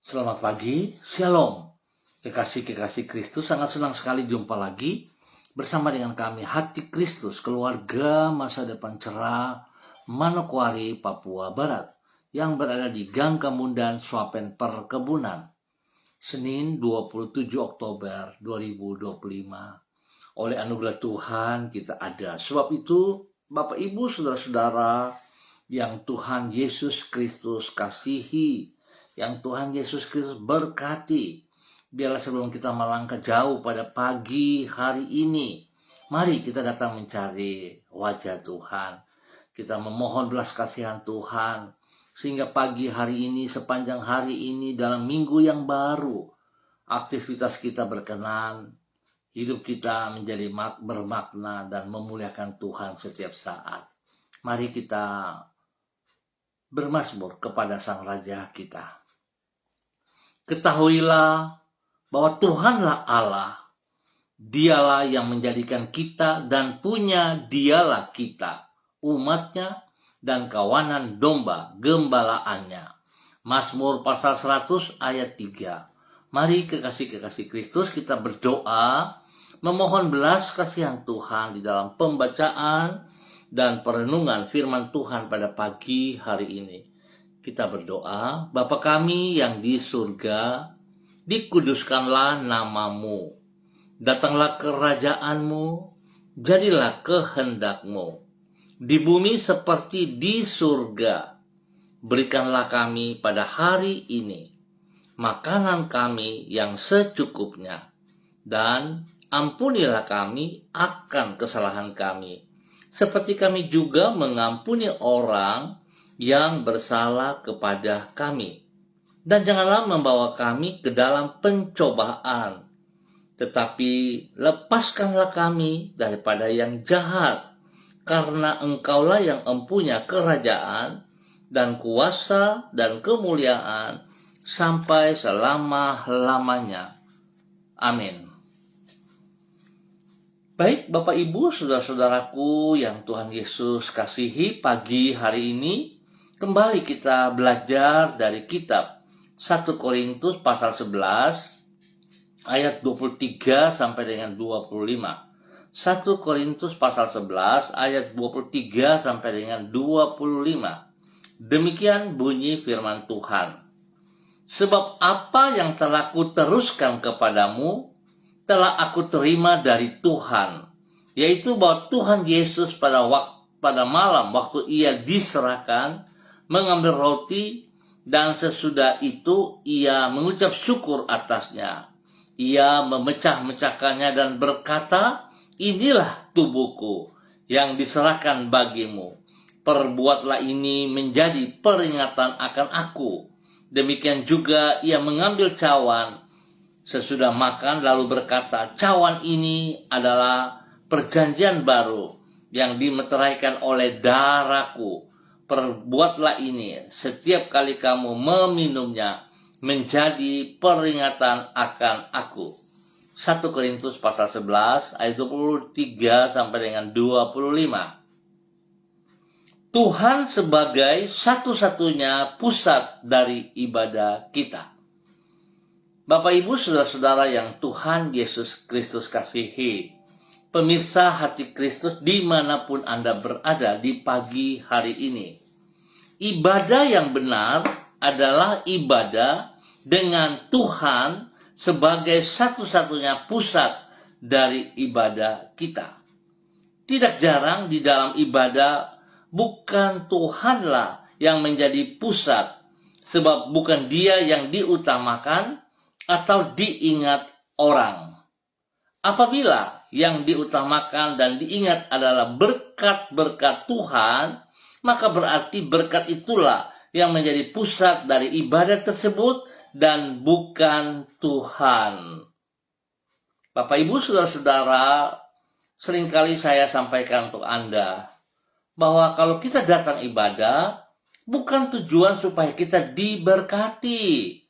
Selamat pagi, Shalom. Kekasih-kekasih Kristus, sangat senang sekali jumpa lagi bersama dengan kami Hati Kristus, keluarga masa depan cerah, Manokwari, Papua Barat, yang berada di Gang Kemundan, Swapen Perkebunan. Senin 27 Oktober 2025. Oleh anugerah Tuhan kita ada. Sebab itu, Bapak Ibu Saudara-saudara yang Tuhan Yesus Kristus kasihi, yang Tuhan Yesus Kristus berkati, biarlah sebelum kita melangkah jauh pada pagi hari ini, mari kita datang mencari wajah Tuhan. Kita memohon belas kasihan Tuhan, sehingga pagi hari ini, sepanjang hari ini, dalam minggu yang baru, aktivitas kita berkenan, hidup kita menjadi bermakna dan memuliakan Tuhan setiap saat. Mari kita bermazmur kepada Sang Raja kita. Ketahuilah bahwa Tuhanlah Allah. Dialah yang menjadikan kita dan punya dialah kita, umatnya dan kawanan domba gembalaannya. Mazmur pasal 100 ayat 3. Mari kekasih-kekasih Kristus kita berdoa, memohon belas kasihan Tuhan di dalam pembacaan dan perenungan firman Tuhan pada pagi hari ini. Kita berdoa, Bapa kami yang di surga, dikuduskanlah namamu. Datanglah kerajaanmu, jadilah kehendakmu. Di bumi seperti di surga. Berikanlah kami pada hari ini makanan kami yang secukupnya. Dan ampunilah kami akan kesalahan kami, seperti kami juga mengampuni orang yang bersalah kepada kami. Dan janganlah membawa kami ke dalam pencobaan, tetapi lepaskanlah kami daripada yang jahat, karena Engkaulah yang empunya kerajaan dan kuasa dan kemuliaan sampai selama-lamanya. Amin. Baik Bapak Ibu, saudara-saudaraku yang Tuhan Yesus kasihi, pagi hari ini kembali kita belajar dari kitab 1 Korintus pasal 11 ayat 23 sampai dengan 25. 1 Korintus pasal 11 ayat 23 sampai dengan 25. Demikian bunyi firman Tuhan. Sebab apa yang telah kuteruskan kepadamu telah aku terima dari Tuhan, yaitu bahwa Tuhan Yesus pada malam waktu ia diserahkan mengambil roti, dan sesudah itu ia mengucap syukur atasnya. Ia memecah-mecahkannya dan berkata, inilah tubuhku yang diserahkan bagimu. Perbuatlah ini menjadi peringatan akan aku. Demikian juga ia mengambil cawan sesudah makan lalu berkata, cawan ini adalah perjanjian baru yang dimeteraikan oleh darahku. Perbuatlah ini setiap kali kamu meminumnya menjadi peringatan akan aku. 1 Korintus pasal 11 ayat 23 sampai dengan 25. Tuhan sebagai satu-satunya pusat dari ibadah kita. Bapak Ibu saudara-saudara yang Tuhan Yesus Kristus kasihi, pemirsa Hati Kristus dimanapun Anda berada di pagi hari ini. Ibadah yang benar adalah ibadah dengan Tuhan sebagai satu-satunya pusat dari ibadah kita. Tidak jarang di dalam ibadah bukan Tuhanlah yang menjadi pusat, sebab bukan Dia yang diutamakan atau diingat orang. Apabila yang diutamakan dan diingat adalah berkat-berkat Tuhan, maka berarti berkat itulah yang menjadi pusat dari ibadah tersebut dan bukan Tuhan. Bapak Ibu saudara-saudara, seringkali saya sampaikan untuk Anda bahwa kalau kita datang ibadah, bukan tujuan supaya kita diberkati.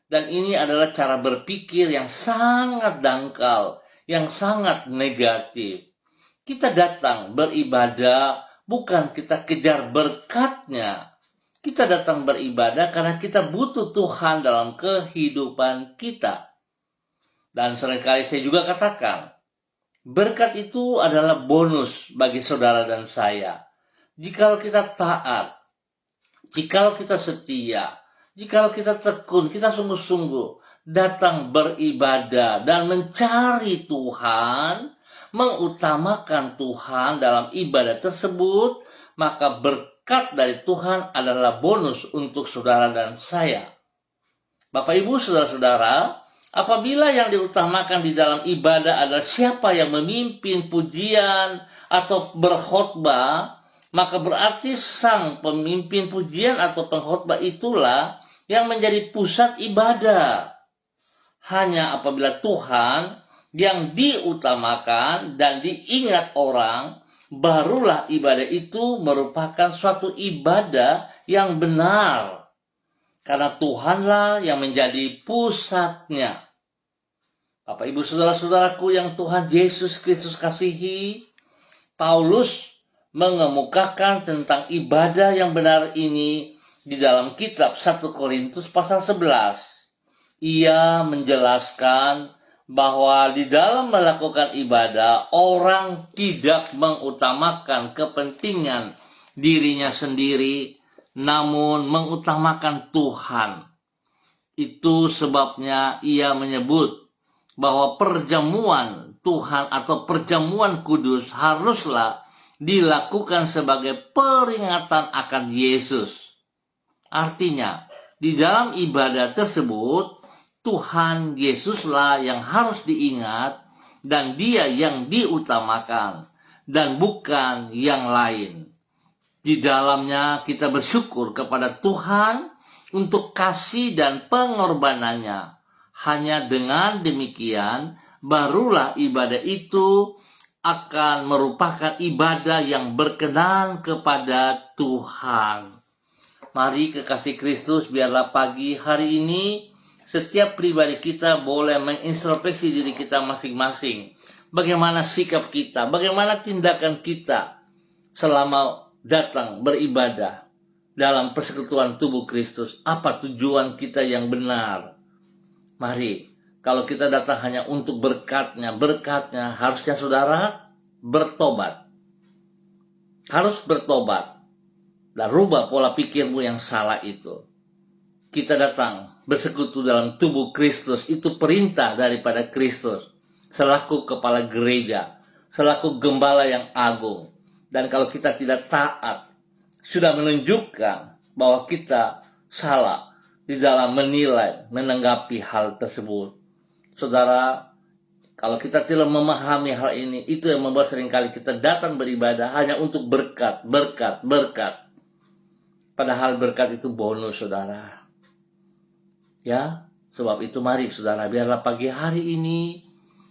Dan ini adalah cara berpikir yang sangat dangkal, yang sangat negatif. Kita datang beribadah bukan kita kejar berkatnya, Kita datang beribadah karena kita butuh Tuhan dalam kehidupan kita. Dan seringkali saya juga katakan, berkat itu adalah bonus bagi saudara dan saya. Jikalau kita taat, jikalau kita setia, jikalau kita tekun, kita sungguh-sungguh datang beribadah dan mencari Tuhan, mengutamakan Tuhan dalam ibadah tersebut, maka berkat dari Tuhan adalah bonus untuk saudara dan saya. Bapak Ibu, saudara-saudara, apabila yang diutamakan di dalam ibadah adalah siapa yang memimpin pujian atau berkhotbah, maka berarti sang pemimpin pujian atau pengkhotbah itulah yang menjadi pusat ibadah. Hanya apabila Tuhan yang diutamakan dan diingat orang, barulah ibadah itu merupakan suatu ibadah yang benar. Karena Tuhanlah yang menjadi pusatnya. Bapak Ibu saudara-saudaraku yang Tuhan Yesus Kristus kasihi, Paulus mengemukakan tentang ibadah yang benar ini di dalam kitab 1 Korintus pasal 11. Ia menjelaskan bahwa di dalam melakukan ibadah, orang tidak mengutamakan kepentingan dirinya sendiri, namun mengutamakan Tuhan. Itu sebabnya ia menyebut bahwa perjamuan Tuhan atau perjamuan kudus haruslah dilakukan sebagai peringatan akan Yesus. Artinya, di dalam ibadah tersebut, Tuhan Yesuslah yang harus diingat dan Dia yang diutamakan dan bukan yang lain. Di dalamnya kita bersyukur kepada Tuhan untuk kasih dan pengorbanannya. Hanya dengan demikian barulah ibadah itu akan merupakan ibadah yang berkenan kepada Tuhan. Mari kekasih Kristus, biarlah pagi hari ini setiap pribadi kita boleh mengintrospeksi diri kita masing-masing. Bagaimana sikap kita, bagaimana tindakan kita selama datang beribadah dalam persekutuan tubuh Kristus. Apa tujuan kita yang benar? Mari, kalau kita datang hanya untuk berkatnya, harusnya saudara bertobat. Harus bertobat dan rubah pola pikirmu yang salah itu. Kita datang bersekutu dalam tubuh Kristus, itu perintah daripada Kristus selaku kepala gereja, selaku gembala yang agung. Dan kalau kita tidak taat, sudah menunjukkan bahwa kita salah di dalam menilai, menanggapi hal tersebut. Saudara, kalau kita tidak memahami hal ini, itu yang membuat seringkali kita datang beribadah hanya untuk berkat. Padahal berkat itu bonus, saudara. Ya, sebab itu mari saudara, biarlah pagi hari ini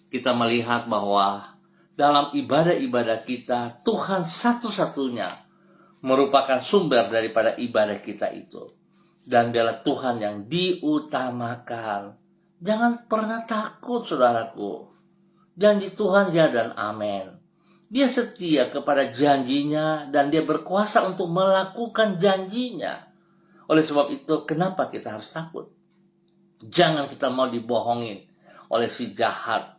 kita melihat bahwa dalam ibadah-ibadah kita, Tuhan satu-satunya merupakan sumber daripada ibadah kita itu. Dan biarlah Tuhan yang diutamakan. Jangan pernah takut, saudaraku. Janji Tuhan ya dan amin. Dia setia kepada janjinya dan dia berkuasa untuk melakukan janjinya. Oleh sebab itu, kenapa kita harus takut? Jangan kita mau dibohongin oleh si jahat,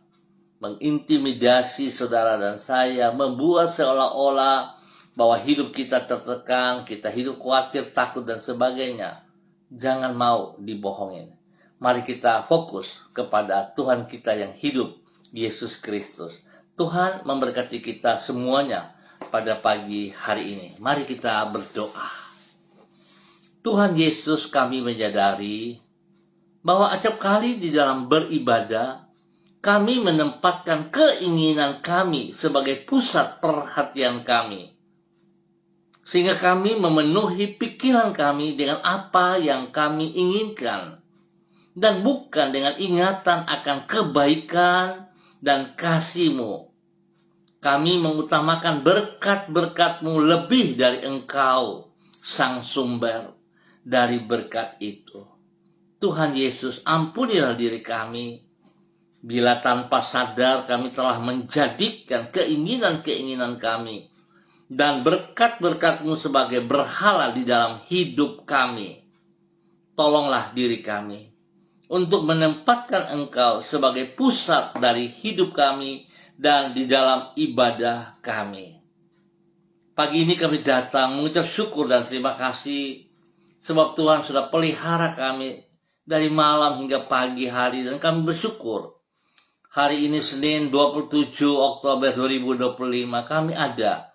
mengintimidasi saudara dan saya, membuat seolah-olah bahwa hidup kita tertekan, kita hidup khawatir, takut dan sebagainya. Jangan mau dibohongin. Mari kita fokus kepada Tuhan kita yang hidup, Yesus Kristus. Tuhan memberkati kita semuanya pada pagi hari ini. Mari kita berdoa. Tuhan Yesus, kami menyadari bahwa acap kali di dalam beribadah, kami menempatkan keinginan kami sebagai pusat perhatian kami. Sehingga kami memenuhi pikiran kami dengan apa yang kami inginkan. Dan bukan dengan ingatan akan kebaikan dan kasih-Mu. Kami mengutamakan berkat-berkat-Mu lebih dari Engkau, Sang Sumber dari berkat itu. Tuhan Yesus, ampunilah diri kami bila tanpa sadar kami telah menjadikan keinginan-keinginan kami dan berkat-berkat-Mu sebagai berhala di dalam hidup kami. Tolonglah diri kami untuk menempatkan Engkau sebagai pusat dari hidup kami dan di dalam ibadah kami. Pagi ini kami datang mengucap syukur dan terima kasih sebab Tuhan sudah pelihara kami dari malam hingga pagi hari, dan kami bersyukur. Hari ini Senin 27 Oktober 2025 kami ada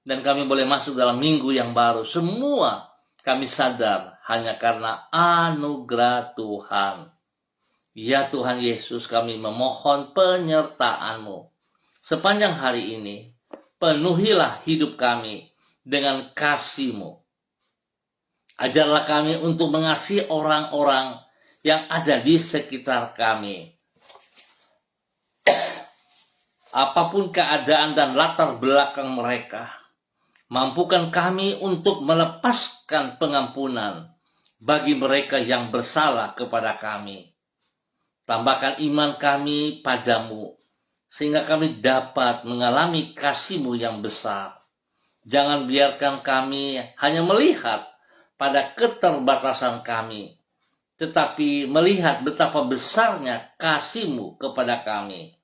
dan kami boleh masuk dalam minggu yang baru. Semua kami sadar hanya karena anugerah Tuhan. Ya Tuhan Yesus, kami memohon penyertaan-Mu. Sepanjang hari ini, penuhilah hidup kami dengan kasih-Mu. Ajarlah kami untuk mengasihi orang-orang yang ada di sekitar kami. Apapun keadaan dan latar belakang mereka, mampukan kami untuk melepaskan pengampunan bagi mereka yang bersalah kepada kami. Tambahkan iman kami padamu, sehingga kami dapat mengalami kasih-Mu yang besar. Jangan biarkan kami hanya melihat pada keterbatasan kami, tetapi melihat betapa besarnya kasih-Mu kepada kami.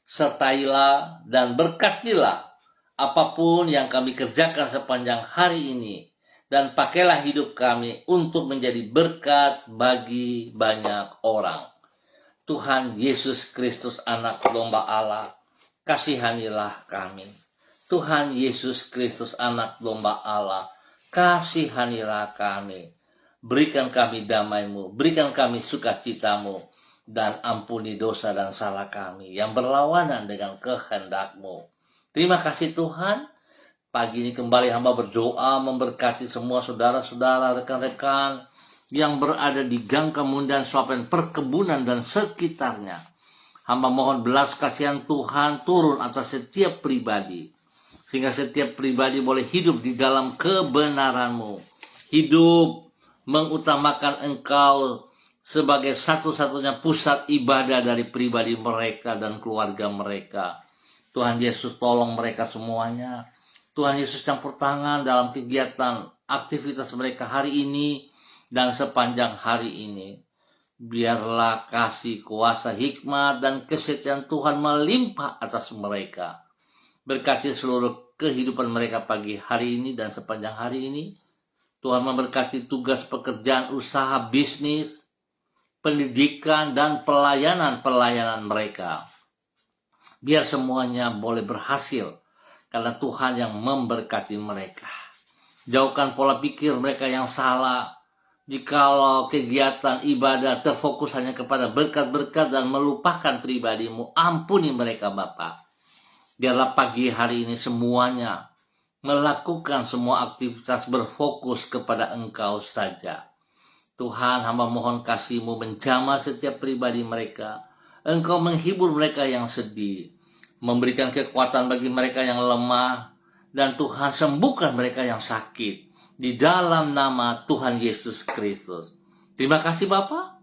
Sertailah dan berkatilah apapun yang kami kerjakan sepanjang hari ini, dan pakailah hidup kami untuk menjadi berkat bagi banyak orang. Tuhan Yesus Kristus, Anak Domba Allah, kasihanilah kami. Tuhan Yesus Kristus, Anak Domba Allah, kasihanilah kami. Berikan kami damai-Mu, berikan kami sukacita-Mu, dan ampuni dosa dan salah kami yang berlawanan dengan kehendak-Mu. Terima kasih Tuhan. Pagi ini kembali hamba berdoa memberkati semua saudara-saudara, rekan-rekan yang berada di Gang Kemundan, Swapen, perkebunan dan sekitarnya. Hamba mohon belas kasihan Tuhan turun atas setiap pribadi, sehingga setiap pribadi boleh hidup di dalam kebenaran-Mu, hidup mengutamakan Engkau sebagai satu-satunya pusat ibadah dari pribadi mereka dan keluarga mereka. Tuhan Yesus, tolong mereka semuanya. Tuhan Yesus campur tangan dalam kegiatan aktivitas mereka hari ini dan sepanjang hari ini. Biarlah kasih, kuasa, hikmat, dan kesetiaan Tuhan melimpah atas mereka. Berkati seluruh kehidupan mereka pagi hari ini dan sepanjang hari ini. Tuhan memberkati tugas pekerjaan, usaha, bisnis, pendidikan, dan pelayanan-pelayanan mereka. Biar semuanya boleh berhasil karena Tuhan yang memberkati mereka. Jauhkan pola pikir mereka yang salah. Jikalau kegiatan ibadah terfokus hanya kepada berkat-berkat dan melupakan pribadi-Mu, ampuni mereka Bapa. Biarlah pagi hari ini semuanya melakukan semua aktivitas berfokus kepada Engkau saja. Tuhan, hamba mohon kasih-Mu menjamah setiap pribadi mereka. Engkau menghibur mereka yang sedih, memberikan kekuatan bagi mereka yang lemah, dan Tuhan sembuhkan mereka yang sakit. Di dalam nama Tuhan Yesus Kristus. Terima kasih Bapa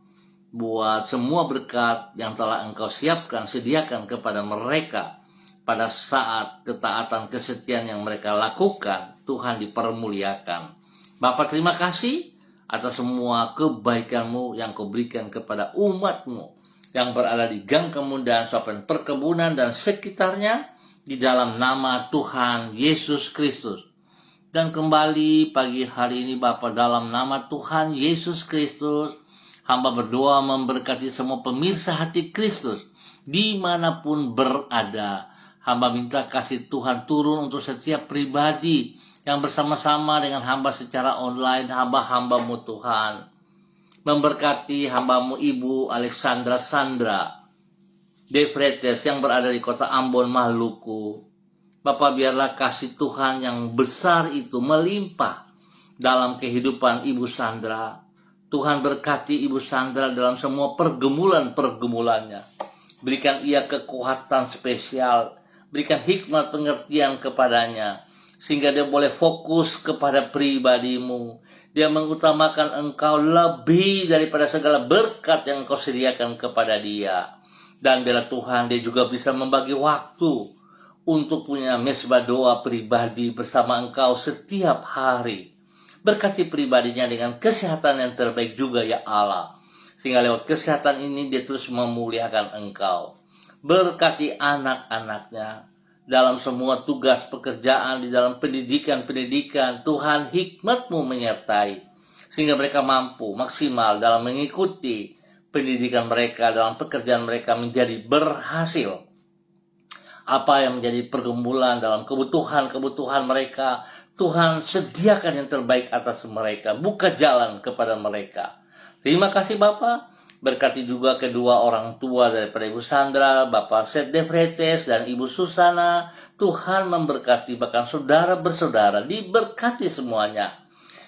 buat semua berkat yang telah Engkau siapkan, sediakan kepada mereka pada saat ketaatan kesetiaan yang mereka lakukan. Tuhan dipermuliakan. Bapa, terima kasih atas semua kebaikan-Mu yang Kau berikan kepada umat-Mu yang berada di Gang Kemundan, Swapen, perkebunan dan sekitarnya, di dalam nama Tuhan Yesus Kristus. Dan kembali pagi hari ini Bapa, dalam nama Tuhan Yesus Kristus, hamba berdoa memberkati semua pemirsa hati Kristus dimanapun berada. Hamba minta kasih Tuhan turun untuk setiap pribadi yang bersama-sama dengan hamba secara online, hamba-hamba-Mu Tuhan. Memberkati hamba-Mu Ibu Alexandra Sandra De Freites yang berada di kota Ambon, Maluku. Bapak, biarlah kasih Tuhan yang besar itu melimpah dalam kehidupan Ibu Sandra. Tuhan berkati Ibu Sandra dalam semua pergumulan-pergumulannya. Berikan ia kekuatan spesial, berikan hikmat pengertian kepadanya, sehingga dia boleh fokus kepada pribadi-Mu. Dia mengutamakan Engkau lebih daripada segala berkat yang Engkau sediakan kepada dia. Dan bila Tuhan, dia juga bisa membagi waktu untuk punya mesbah doa pribadi bersama engkau setiap hari. Berkati pribadinya dengan kesehatan yang terbaik juga ya Allah. Sehingga lewat kesehatan ini dia terus memuliakan engkau. Berkati anak-anaknya dalam semua tugas pekerjaan, di dalam pendidikan. Tuhan, hikmat-Mu menyertai. Sehingga mereka mampu maksimal dalam mengikuti pendidikan mereka, dalam pekerjaan mereka menjadi berhasil. Apa yang menjadi pergumulan dalam kebutuhan mereka, Tuhan sediakan yang terbaik atas mereka, buka jalan kepada mereka. Terima kasih Bapak, berkati juga kedua orang tua daripada Ibu Sandra, Bapak Seth De Vretes dan Ibu Susana. Tuhan memberkati, bahkan saudara bersaudara diberkati semuanya.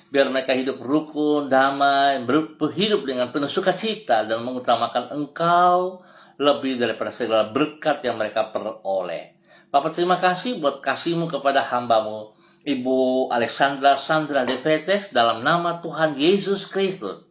Biar mereka hidup rukun, damai, hidup dengan penuh sukacita dan mengutamakan Engkau lebih daripada segala berkat yang mereka peroleh. Bapak terima kasih buat kasih-Mu kepada hamba-Mu, Ibu Alexandra Sandra De Vretes, dalam nama Tuhan Yesus Kristus.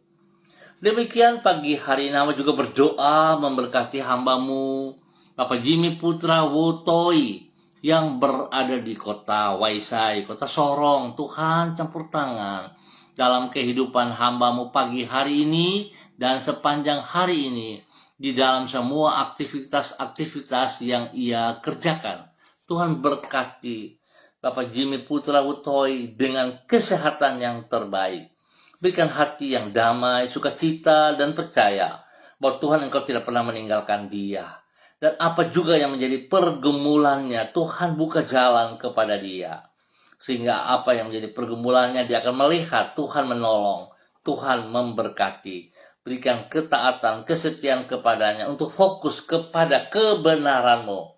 Demikian pagi hari ini hamba juga berdoa memberkati hamba-Mu, Bapak Jimmy Putra Wutoi, yang berada di kota Waisai, kota Sorong. Tuhan campur tangan dalam kehidupan hamba-Mu pagi hari ini dan sepanjang hari ini, di dalam semua aktivitas-aktivitas yang ia kerjakan. Tuhan berkati Bapak Jimmy Putra Wutoi dengan kesehatan yang terbaik. Berikan hati yang damai, sukacita, dan percaya bahwa Tuhan Engkau tidak pernah meninggalkan dia. Dan apa juga yang menjadi pergumulannya, Tuhan buka jalan kepada dia. Sehingga apa yang menjadi pergumulannya, dia akan melihat Tuhan menolong, Tuhan memberkati. Berikan ketaatan, kesetiaan kepadanya untuk fokus kepada kebenaran-Mu.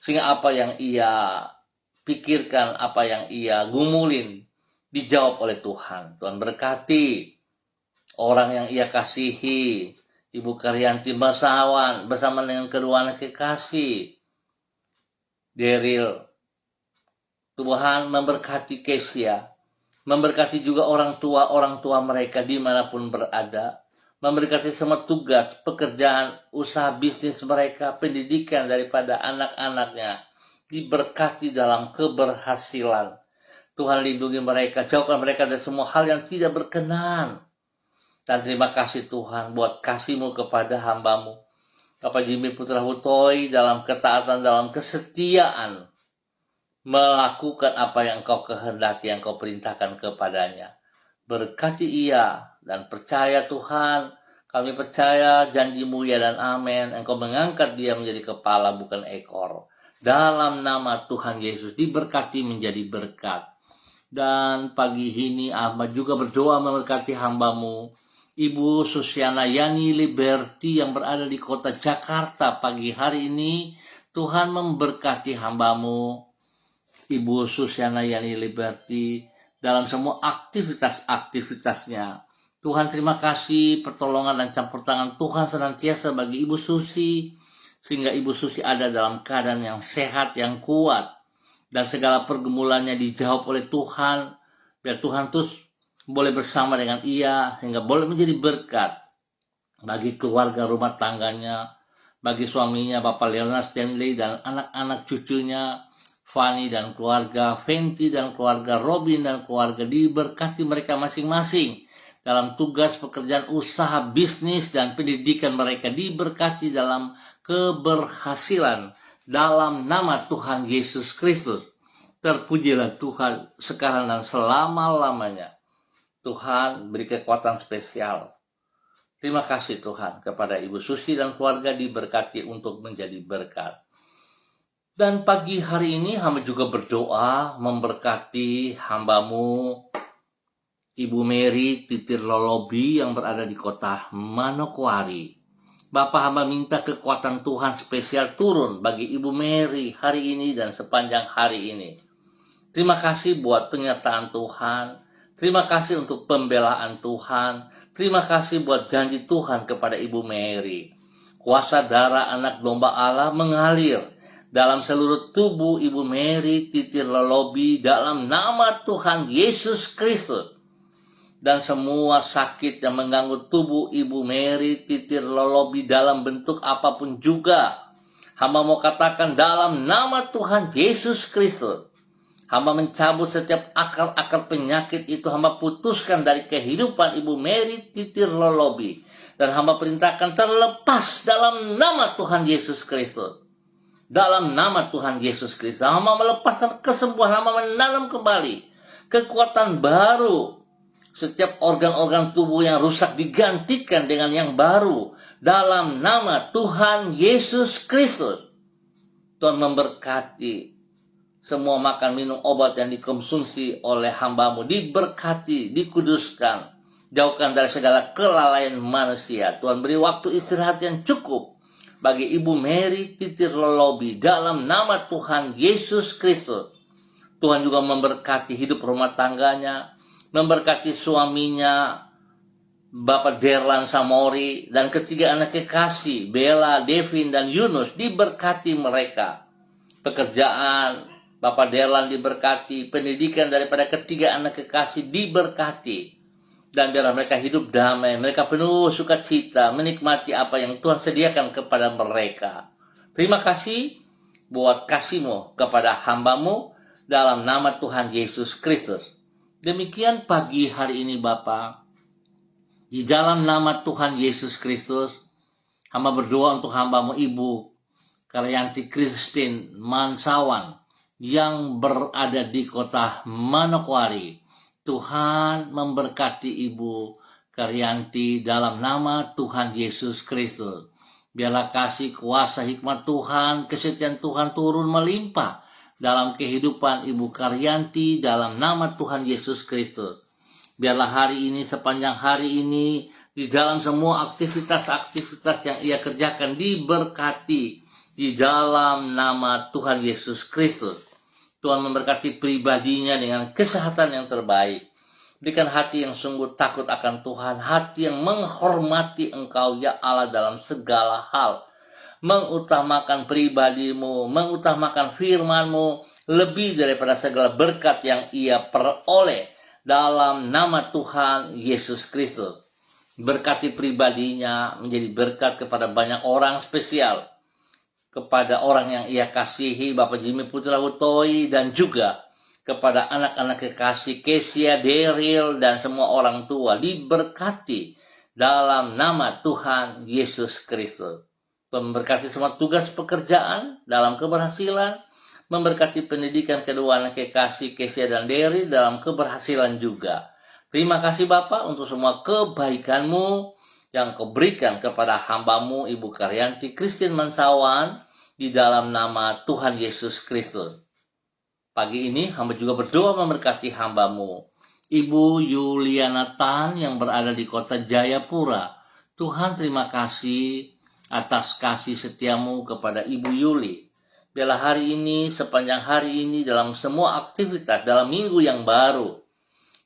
Sehingga apa yang ia pikirkan, apa yang ia gumulin, dijawab oleh Tuhan. Tuhan berkati orang yang ia kasihi, Ibu Karyanti Basawan bersama dengan kedua anak kekasih, Daryl. Tuhan memberkati Kesia, memberkati juga orang tua mereka dimanapun berada, memberkati semua tugas, pekerjaan, usaha bisnis mereka, pendidikan daripada anak-anaknya, diberkati dalam keberhasilan. Tuhan lindungi mereka, jauhkan mereka dari semua hal yang tidak berkenan. Dan terima kasih Tuhan buat kasih-Mu kepada hamba-Mu, Bapak Jimmy Putra Wutoi, dalam ketaatan, dalam kesetiaan, melakukan apa yang Engkau kehendaki, yang Engkau perintahkan kepadanya. Berkati ia dan percaya Tuhan, kami percaya janji-Mu ya dan amin. Engkau mengangkat dia menjadi kepala bukan ekor. Dalam nama Tuhan Yesus diberkati menjadi berkat. Dan pagi ini hamba juga berdoa memberkati hamba-Mu, Ibu Susiana Yani Liberty yang berada di kota Jakarta pagi hari ini. Tuhan memberkati hamba-Mu, Ibu Susiana Yani Liberty, dalam semua aktivitas-aktivitasnya. Tuhan terima kasih pertolongan dan campur tangan Tuhan senantiasa bagi Ibu Susi, sehingga Ibu Susi ada dalam keadaan yang sehat, yang kuat, dan segala pergumulannya dijawab oleh Tuhan. Biar Tuhan terus boleh bersama dengan ia, sehingga boleh menjadi berkat bagi keluarga rumah tangganya, bagi suaminya Bapak Leonard Stanley dan anak-anak cucunya, Fanny dan keluarga, Fenty dan keluarga, Robin dan keluarga, diberkati mereka masing-masing dalam tugas pekerjaan, usaha, bisnis, dan pendidikan mereka, diberkati dalam keberhasilan dalam nama Tuhan Yesus Kristus. Terpujilah Tuhan sekarang dan selama-lamanya. Tuhan beri kekuatan spesial. Terima kasih Tuhan kepada Ibu Susi dan keluarga, diberkati untuk menjadi berkat. Dan pagi hari ini hamba juga berdoa memberkati hamba-Mu, Ibu Mary Titir Lolobi yang berada di kota Manokwari. Bapak hamba minta kekuatan Tuhan spesial turun bagi Ibu Mary hari ini dan sepanjang hari ini. Terima kasih buat penyertaan Tuhan. Terima kasih untuk pembelaan Tuhan. Terima kasih buat janji Tuhan kepada Ibu Mary. Kuasa darah anak domba Allah mengalir dalam seluruh tubuh Ibu Mary Titir Lolobi dalam nama Tuhan Yesus Kristus. Dan semua sakit yang mengganggu tubuh Ibu Mary Titir Lolobi dalam bentuk apapun juga, Hamba mau katakan dalam nama Tuhan Yesus Kristus. Hamba mencabut setiap akar-akar penyakit itu. Hamba putuskan dari kehidupan Ibu Mary Titir Lolobi. Dan hamba perintahkan terlepas dalam nama Tuhan Yesus Kristus. Dalam nama Tuhan Yesus Kristus. Hamba melepaskan kesembuhan. Hamba menanam kembali kekuatan baru. Setiap organ-organ tubuh yang rusak digantikan dengan yang baru. Dalam nama Tuhan Yesus Kristus. Tuhan memberkati semua makan minum obat yang dikonsumsi oleh hamba-Mu. Diberkati, dikuduskan. Jauhkan dari segala kelalaian manusia. Tuhan beri waktu istirahat yang cukup bagi Ibu Mary Titir Lolobi. Dalam nama Tuhan Yesus Kristus. Tuhan juga memberkati hidup rumah tangganya. Memberkati suaminya, Bapak Derlan Samori, dan ketiga anak kekasih, Bella, Devin, dan Yunus, diberkati mereka. Pekerjaan Bapak Derlan diberkati, pendidikan daripada ketiga anak kekasih diberkati. Dan biarlah mereka hidup damai, mereka penuh sukacita, menikmati apa yang Tuhan sediakan kepada mereka. Terima kasih buat kasih-Mu kepada hamba-Mu dalam nama Tuhan Yesus Kristus. Demikian pagi hari ini Bapak. Di dalam nama Tuhan Yesus Kristus, hamba berdoa untuk hamba-Mu Ibu Karyanti Christine Mansawan yang berada di kota Manokwari. Tuhan memberkati Ibu Karyanti dalam nama Tuhan Yesus Kristus. Biarlah kasih, kuasa, hikmat Tuhan, kesetiaan Tuhan turun melimpah dalam kehidupan Ibu Karyanti dalam nama Tuhan Yesus Kristus. Biarlah hari ini, sepanjang hari ini, di dalam semua aktivitas-aktivitas yang ia kerjakan diberkati di dalam nama Tuhan Yesus Kristus. Tuhan memberkati pribadinya dengan kesehatan yang terbaik. Berikan hati yang sungguh takut akan Tuhan, hati yang menghormati Engkau ya Allah dalam segala hal. Mengutamakan pribadi-Mu, mengutamakan firman-Mu lebih daripada segala berkat yang ia peroleh. Dalam nama Tuhan Yesus Kristus. Berkati pribadinya menjadi berkat kepada banyak orang spesial. Kepada orang yang ia kasihi, Bapak Jimmy Putra Hutoi, dan juga kepada anak-anak kekasih Kesia, Daryl, dan semua orang tua. Diberkati dalam nama Tuhan Yesus Kristus. Tuhan memberkati semua tugas pekerjaan dalam keberhasilan. Memberkati pendidikan kedua anak kekasih Kesia dan Derry dalam keberhasilan juga. Terima kasih Bapak untuk semua kebaikan-Mu yang Kau berikan kepada hamba-Mu Ibu Karyanti Christine Mansawan di dalam nama Tuhan Yesus Kristus. Pagi ini hamba juga berdoa memberkati hamba-Mu Ibu Yuliana Tan yang berada di kota Jayapura. Tuhan terima kasih atas kasih setia-Mu kepada Ibu Yuli. Biarlah hari ini, sepanjang hari ini, dalam semua aktivitas, dalam minggu yang baru,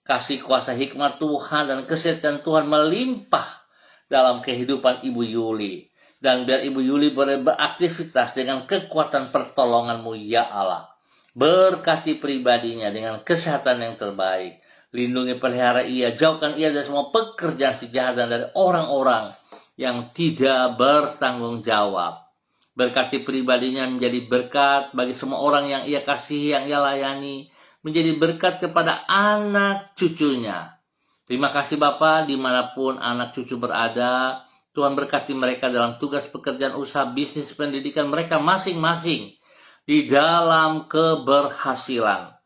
kasih kuasa hikmat Tuhan dan kesetiaan Tuhan melimpah dalam kehidupan Ibu Yuli. Dan biar Ibu Yuli boleh beraktivitas dengan kekuatan pertolongan-Mu ya Allah. Berkati pribadinya dengan kesehatan yang terbaik. Lindungi pelihara ia, jauhkan ia dari semua pekerjaan si jahat dan dari orang-orang yang tidak bertanggung jawab. Berkati pribadinya menjadi berkat bagi semua orang yang ia kasihi, yang ia layani. Menjadi berkat kepada anak cucunya. Terima kasih Bapa, dimanapun anak cucu berada. Tuhan berkati mereka dalam tugas pekerjaan, usaha, bisnis, pendidikan mereka masing-masing. Di dalam keberhasilan.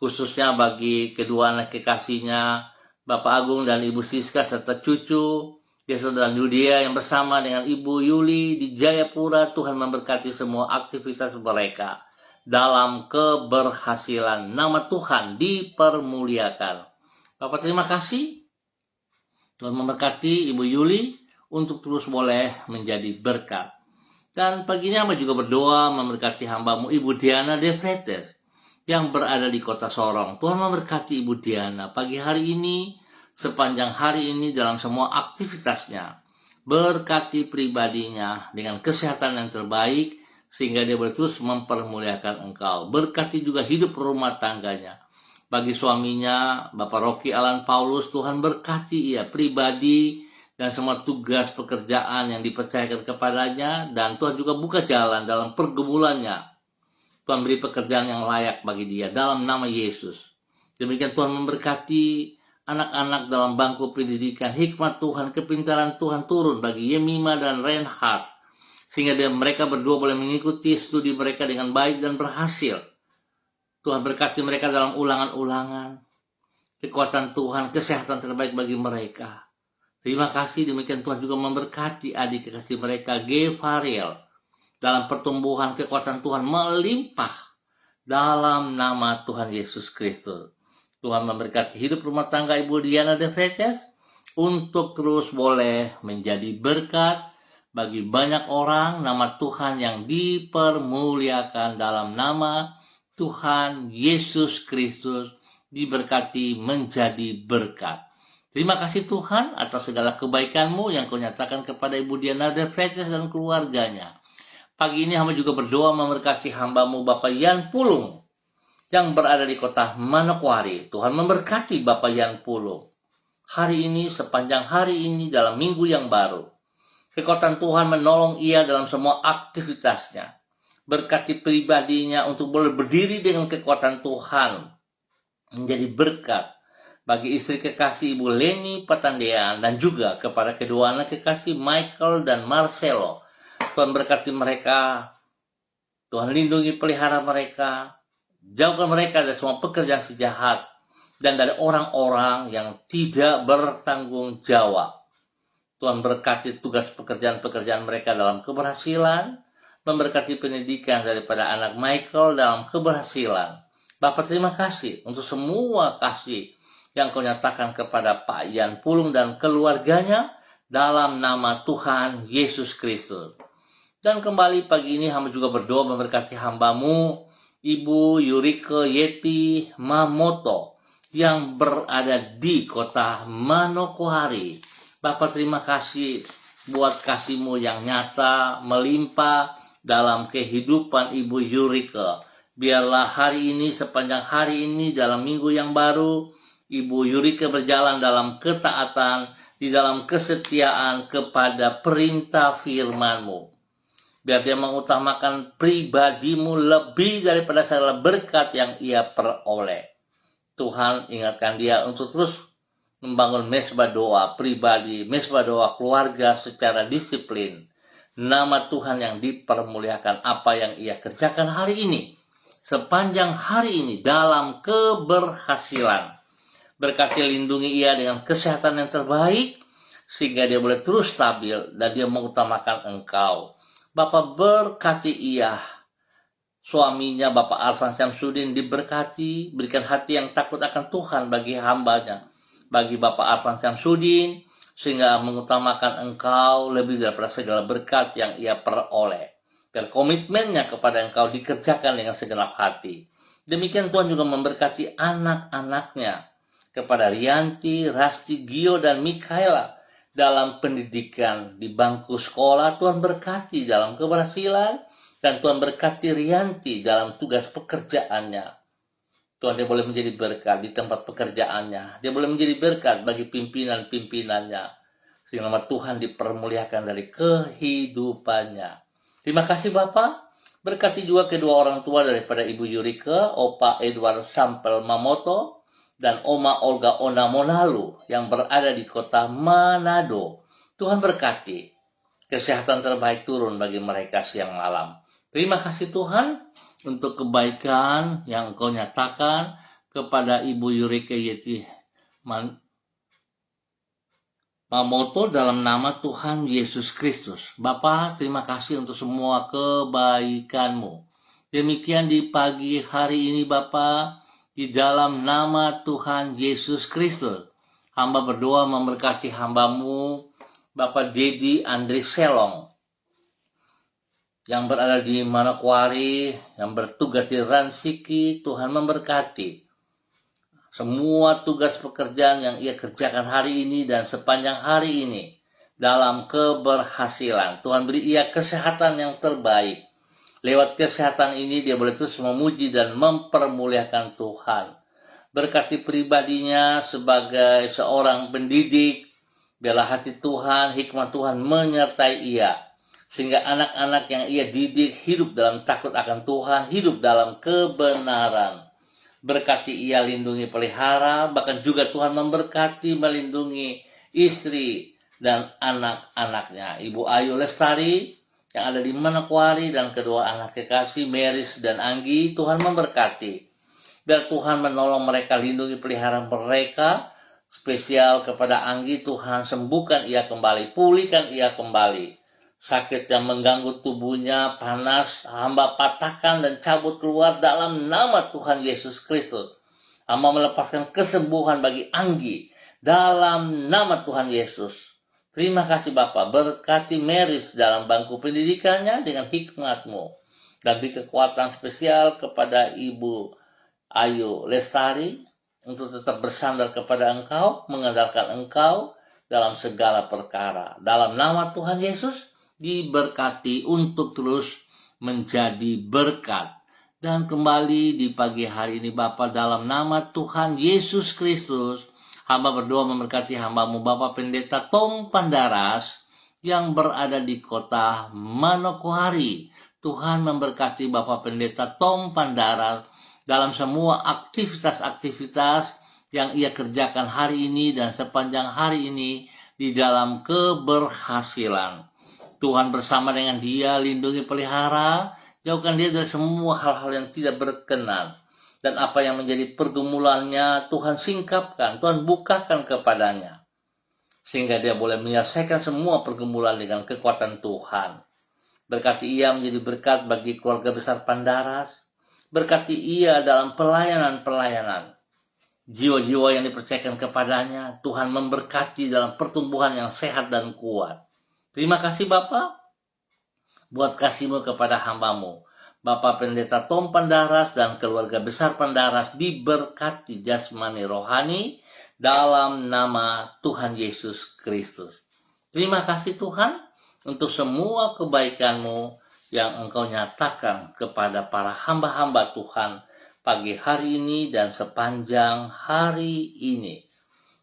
Khususnya bagi kedua anak kekasihnya, Bapak Agung dan Ibu Siska serta cucu. Yesus dan Yudia yang bersama dengan Ibu Yuli di Jayapura. Tuhan memberkati semua aktivitas mereka dalam keberhasilan. Nama Tuhan dipermuliakan. Bapak terima kasih. Tuhan memberkati Ibu Yuli untuk terus boleh menjadi berkat. Dan pagi ini hamba juga berdoa memberkati hamba-Mu Ibu Diana De Vretes yang berada di kota Sorong. Tuhan memberkati Ibu Diana pagi hari ini, sepanjang hari ini dalam semua aktivitasnya. Berkati pribadinya dengan kesehatan yang terbaik, sehingga dia boleh terus mempermuliakan Engkau. Berkati juga hidup rumah tangganya. Bagi suaminya, Bapak Rocky Alan Paulus, Tuhan berkati ia pribadi dan semua tugas pekerjaan yang dipercayakan kepadanya, dan Tuhan juga buka jalan dalam pergumulannya. Tuhan beri pekerjaan yang layak bagi dia dalam nama Yesus. Demikian Tuhan memberkati anak-anak dalam bangku pendidikan. Hikmat Tuhan, kepintaran Tuhan turun bagi Yemima dan Reinhard, sehingga mereka berdua boleh mengikuti studi mereka dengan baik dan berhasil. Tuhan berkati mereka dalam ulangan-ulangan. Kekuatan Tuhan, kesehatan terbaik bagi mereka. Terima kasih. Demikian Tuhan juga memberkati adik kekasih mereka, G. Fariel, dalam pertumbuhan kekuatan Tuhan melimpah dalam nama Tuhan Yesus Kristus. Tuhan memberkati hidup rumah tangga Ibu Diana De Vreses untuk terus boleh menjadi berkat bagi banyak orang. Nama Tuhan yang dipermuliakan dalam nama Tuhan Yesus Kristus diberkati menjadi berkat. Terima kasih Tuhan atas segala kebaikan-Mu yang Kau nyatakan kepada Ibu Diana De Vreses dan keluarganya. Pagi ini hamba juga berdoa memberkati hamba-Mu Bapak Yan Pulung yang berada di kota Manokwari. Tuhan memberkati Bapak Yan Pulung hari ini, sepanjang hari ini, dalam minggu yang baru. Kekuatan Tuhan menolong ia dalam semua aktivitasnya. Berkati pribadinya untuk boleh berdiri dengan kekuatan Tuhan, menjadi berkat bagi istri kekasih Ibu Leni Patandean dan juga kepada kedua anak kekasih Michael dan Marcelo. Tuhan berkati mereka, Tuhan lindungi pelihara mereka, jauhkan mereka dari semua pekerjaan sejahat dan dari orang-orang yang tidak bertanggung jawab. Tuhan berkati tugas pekerjaan-pekerjaan mereka dalam keberhasilan, memberkati pendidikan daripada anak Michael dalam keberhasilan. Bapak terima kasih untuk semua kasih yang Kau nyatakan kepada Pak Yan Pulung dan keluarganya dalam nama Tuhan Yesus Kristus. Dan kembali pagi ini hamba juga berdoa memberkati hamba-Mu Ibu Yurike Yeti Mamoto yang berada di kota Manokwari. Bapak terima kasih buat kasih-Mu yang nyata melimpah dalam kehidupan Ibu Yurike. Biarlah hari ini, sepanjang hari ini, dalam minggu yang baru, Ibu Yurike berjalan dalam ketaatan, di dalam kesetiaan kepada perintah firman-Mu. Biar dia mengutamakan pribadi-Mu lebih daripada segala berkat yang ia peroleh. Tuhan ingatkan dia untuk terus membangun mesbah doa pribadi, mesbah doa keluarga secara disiplin. Nama Tuhan yang dipermuliakan apa yang ia kerjakan hari ini, sepanjang hari ini dalam keberhasilan. Berkati lindungi ia dengan kesehatan yang terbaik, sehingga dia boleh terus stabil dan dia mengutamakan Engkau. Bapak berkati ia, suaminya Bapak Arfan Syamsuddin diberkati, berikan hati yang takut akan Tuhan bagi hambanya, bagi Bapak Arfan Syamsuddin, sehingga mengutamakan Engkau lebih daripada segala berkat yang ia peroleh. Biar komitmennya kepada Engkau dikerjakan dengan segenap hati. Demikian Tuhan juga memberkati anak-anaknya, kepada Rianti, Rasti, Gio, dan Mikaela dalam pendidikan di bangku sekolah. Tuhan berkati dalam keberhasilan, dan Tuhan berkati Rianti dalam tugas pekerjaannya. Tuhan, dia boleh menjadi berkat di tempat pekerjaannya. Dia boleh menjadi berkat bagi pimpinan-pimpinannya, sehingga nama Tuhan dipermuliakan dari kehidupannya. Terima kasih Bapak. Berkati juga kedua orang tua daripada Ibu Yurike, Opa Edward Sampel Mamoto, dan Oma Olga Ona Monalu yang berada di kota Manado. Tuhan berkati, kesehatan terbaik turun bagi mereka siang malam. Terima kasih Tuhan untuk kebaikan yang Engkau nyatakan kepada Ibu Yurike Yeti Mamoto dalam nama Tuhan Yesus Kristus. Bapa, terima kasih untuk semua kebaikan-Mu. Demikian di pagi hari ini Bapa, di dalam nama Tuhan Yesus Kristus, hamba berdoa memberkati hamba-Mu, Bapak Dedi Andri Selong, yang berada di Manokwari, yang bertugas di Ransiki. Tuhan memberkati semua tugas pekerjaan yang ia kerjakan hari ini dan sepanjang hari ini dalam keberhasilan. Tuhan beri ia kesehatan yang terbaik. Lewat kesehatan ini dia boleh terus memuji dan mempermuliakan Tuhan. Berkati pribadinya sebagai seorang pendidik, Biarlah hati Tuhan, hikmat Tuhan menyertai ia, sehingga anak-anak yang ia didik hidup dalam takut akan Tuhan, hidup dalam kebenaran. Berkati ia, lindungi, pelihara, bahkan juga Tuhan memberkati, melindungi istri dan anak-anaknya. Ibu Ayu Lestari yang ada di Manokwari dan kedua anak kekasih Meris dan Anggi, Tuhan memberkati. Biar Tuhan menolong mereka, lindungi, pelihara mereka. Spesial kepada Anggi, Tuhan sembuhkan ia kembali, pulihkan ia kembali. Sakit yang mengganggu tubuhnya, panas, hamba patahkan dan cabut keluar dalam nama Tuhan Yesus Kristus. Hamba melepaskan kesembuhan bagi Anggi dalam nama Tuhan Yesus. Terima kasih Bapa, berkati Meris dalam bangku pendidikannya dengan hikmat-Mu. Dan beri kekuatan spesial kepada Ibu Ayu Lestari untuk tetap bersandar kepada Engkau, mengandalkan Engkau dalam segala perkara. Dalam nama Tuhan Yesus, diberkati untuk terus menjadi berkat. Dan kembali di pagi hari ini Bapa, dalam nama Tuhan Yesus Kristus, hamba berdoa memberkati hamba-Mu Bapak Pendeta Tom Pandaras yang berada di kota Manokwari. Tuhan memberkati Bapak Pendeta Tom Pandaras dalam semua aktivitas-aktivitas yang ia kerjakan hari ini dan sepanjang hari ini di dalam keberhasilan. Tuhan bersama dengan dia, lindungi, pelihara, jauhkan dia dari semua hal-hal yang tidak berkenan. Dan apa yang menjadi pergumulannya, Tuhan singkapkan, Tuhan bukakan kepadanya. Sehingga dia boleh menyelesaikan semua pergumulan dengan kekuatan Tuhan. Berkati ia menjadi berkat bagi keluarga besar Pandaras. Berkati ia dalam pelayanan-pelayanan. Jiwa-jiwa yang dipercayakan kepadanya, Tuhan memberkati dalam pertumbuhan yang sehat dan kuat. Terima kasih Bapa, buat kasih-Mu kepada hamba-Mu. Bapak Pendeta Tom Pandaras dan keluarga besar Pandaras diberkati jasmani rohani dalam nama Tuhan Yesus Kristus. Terima kasih Tuhan untuk semua kebaikan-Mu yang Engkau nyatakan kepada para hamba-hamba Tuhan pagi hari ini dan sepanjang hari ini.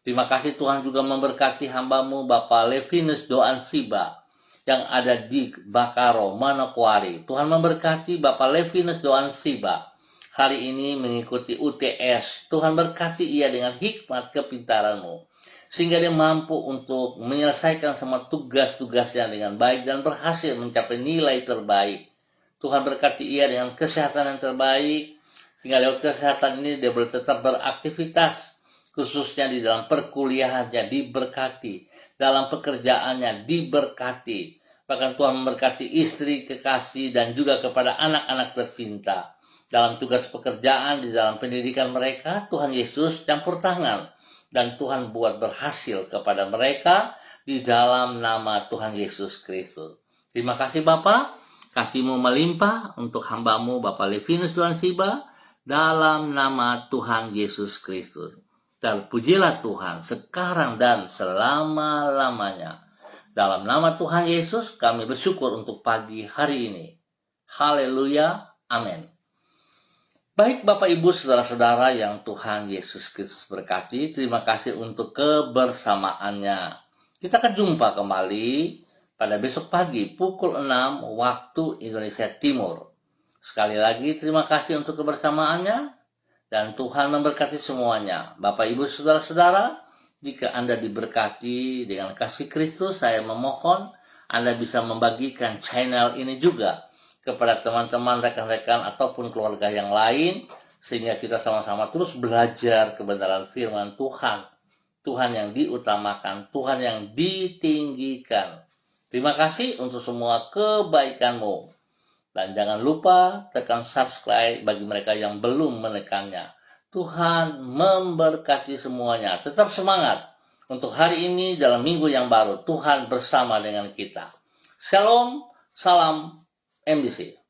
Terima kasih Tuhan juga memberkati hamba-Mu Bapak Levinus Doan Siba yang ada di Bakaro, Manokwari. Tuhan memberkati Bapak Levinus Doan Siba hari ini mengikuti UTS. Tuhan berkati ia dengan hikmat kepintaran-Mu, sehingga dia mampu untuk menyelesaikan semua tugas-tugasnya dengan baik dan berhasil mencapai nilai terbaik. Tuhan berkati ia dengan kesehatan yang terbaik, sehingga lewat kesehatan ini dia boleh tetap beraktivitas, khususnya di dalam perkuliahannya diberkati, dalam pekerjaannya diberkati. Bahkan Tuhan memberkati istri, kekasih, dan juga kepada anak-anak tercinta. Dalam tugas pekerjaan, di dalam pendidikan mereka, Tuhan Yesus campur tangan. Dan Tuhan buat berhasil kepada mereka di dalam nama Tuhan Yesus Kristus. Terima kasih Bapa, kasih-Mu melimpah untuk hamba-Mu Bapak Levinus Doan Siba dalam nama Tuhan Yesus Kristus. Terpujilah Tuhan sekarang dan selama-lamanya. Dalam nama Tuhan Yesus kami bersyukur untuk pagi hari ini. Haleluya, amin. Baik Bapak Ibu Saudara-saudara yang Tuhan Yesus Kristus berkati, terima kasih untuk kebersamaannya. Kita akan jumpa kembali pada besok pagi pukul 6 waktu Indonesia Timur. Sekali lagi terima kasih untuk kebersamaannya dan Tuhan memberkati semuanya. Bapak Ibu Saudara-saudara, jika Anda diberkati dengan kasih Kristus, saya memohon Anda bisa membagikan channel ini juga kepada teman-teman, rekan-rekan, ataupun keluarga yang lain, sehingga kita sama-sama terus belajar kebenaran firman Tuhan. Tuhan yang diutamakan, Tuhan yang ditinggikan. Terima kasih untuk semua kebaikan-Mu. Dan jangan lupa tekan subscribe bagi mereka yang belum menekannya. Tuhan memberkati semuanya. Tetap semangat untuk hari ini dalam minggu yang baru. Tuhan bersama dengan kita. Shalom, salam MDC.